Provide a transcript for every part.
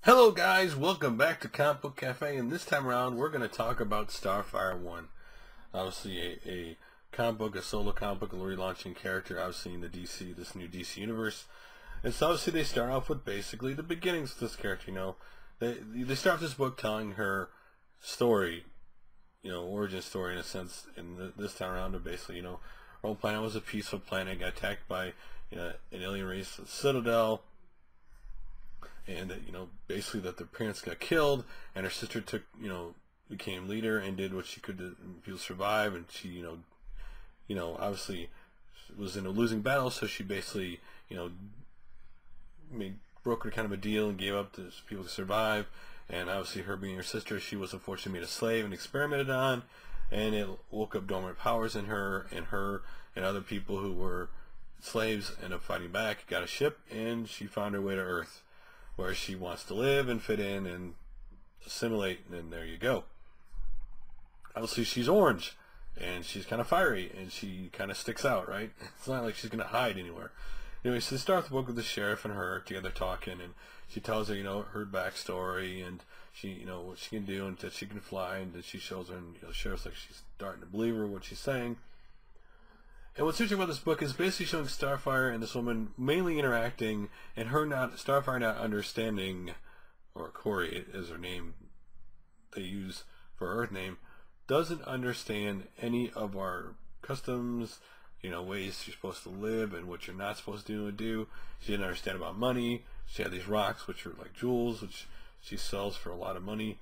Hello guys, welcome back to Comic Book Cafe, and this time around we're going to talk about Starfire 1. Obviously a comic book, a solo comic book, a relaunching character, obviously in the this new DC universe. And so obviously they start off with basically the beginnings of this character, They start this book telling her story, origin story in a sense, and this time around to basically, her own planet was a peaceful planet, got attacked by an alien race, the Citadel, and that basically that their parents got killed, and her sister became leader and did what she could to people survive, and she obviously was in a losing battle, so she basically brokered kind of a deal and gave up to people to survive. And obviously her being her sister, she was unfortunately made a slave and experimented on, and it woke up dormant powers in her, and other people who were slaves ended up fighting back, got a ship, and she found her way to Earth, where she wants to live and fit in and assimilate, and there you go. Obviously she's orange, and she's kind of fiery, and she kind of sticks out, right? It's not like she's going to hide anywhere. Anyway, so they start the book with the sheriff and her together talking, and she tells her, her backstory, and she, what she can do, and that she can fly, and that she shows her, and the sheriff's like, she's starting to believe her, what she's saying. And what's interesting about this book is basically showing Starfire and this woman mainly interacting, and Starfire not understanding, or Corey is her name they use for her Earth name, doesn't understand any of our customs, ways you're supposed to live and what you're not supposed to do. She didn't understand about money. She had these rocks, which are like jewels, which she sells for a lot of money.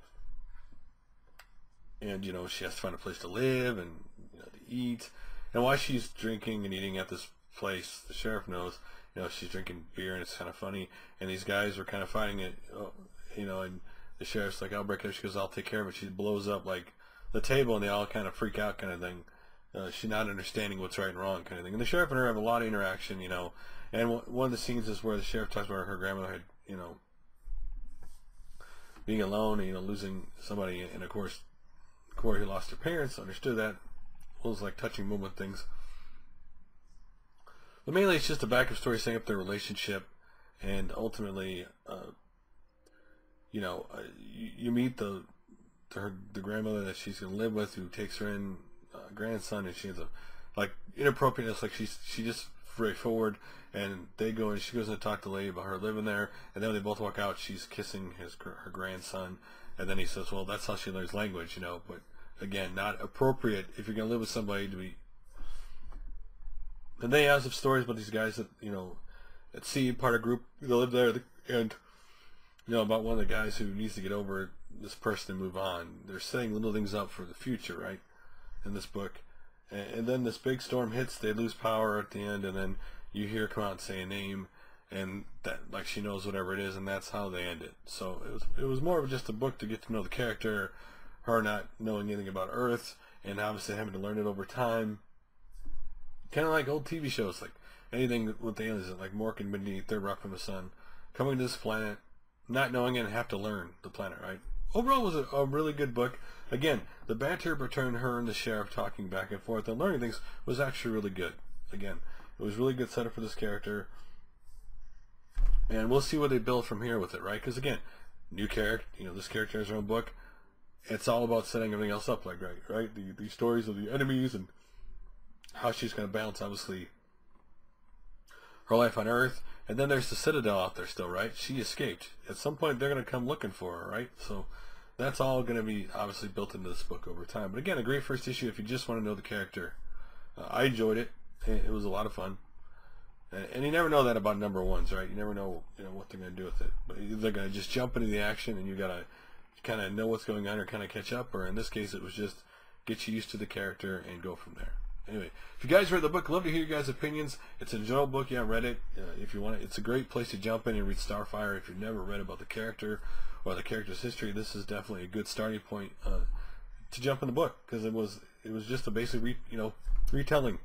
And, she has to find a place to live and, to eat. And while she's drinking and eating at this place, the sheriff knows, she's drinking beer, and it's kind of funny. And these guys are kind of fighting it, and the sheriff's like, I'll break it up. She goes, I'll take care of it. She blows up like the table, and they all kind of freak out, kind of thing. She's not understanding what's right and wrong, kind of thing. And the sheriff and her have a lot of interaction, And one of the scenes is where the sheriff talks about her grandmother had, being alone, and, losing somebody. And of course, Corey, who lost her parents, understood that. Was like touching moment things. But mainly it's just a backup story setting up their relationship, and ultimately, you meet the grandmother that she's gonna live with, who takes her in, grandson, and she has a inappropriateness, like she just very forward, and they go and she goes in to talk to the lady about her living there, and then when they both walk out, she's kissing her grandson, and then he says, well, that's how she learns language, but again, not appropriate if you're going to live with somebody to be. And they have some stories about these guys that, at sea, part of a group, they live there, and, about one of the guys who needs to get over this person and move on. They're setting little things up for the future, right, in this book. And then this big storm hits, they lose power at the end, and then you hear her come out and say a name, and that, like, she knows whatever it is, and that's how they end it. So it was more of just a book to get to know the character, her not knowing anything about Earth, and obviously having to learn it over time. Kind of like old TV shows, like anything with the aliens, like Mork and Mindy, Third Rock from the Sun, coming to this planet, not knowing it, and have to learn the planet, right? Overall, it was a really good book. Again, the banter between her and the sheriff talking back and forth and learning things was actually really good. Again, it was really good setup for this character, and we'll see what they build from here with it, right? Because again, new character, this character has her own book. It's all about setting everything else up, like, right? The stories of the enemies and how she's going to balance, obviously, her life on Earth. And then there's the Citadel out there still, right? She escaped. At some point, they're going to come looking for her, right? So that's all going to be, obviously, built into this book over time. But again, a great first issue if you just want to know the character. I enjoyed it. It was a lot of fun. And you never know that about number ones, right? You never know, what they're going to do with it. But they're going to just jump into the action, and you got to kind of know what's going on or kind of catch up, or in this case it was just get you used to the character and go from there. Anyway, if you guys read the book, I'd love to hear your guys' opinions. It's an enjoyable book. Yeah, read it. If you want it, it's a great place to jump in and read Starfire. If you've never read about the character or the character's history, this is definitely a good starting point to jump in the book, because it was just a basic retelling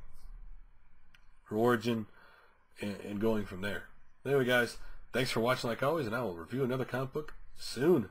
her origin and going from there. Anyway, guys, thanks for watching like always, and I will review another comic book soon.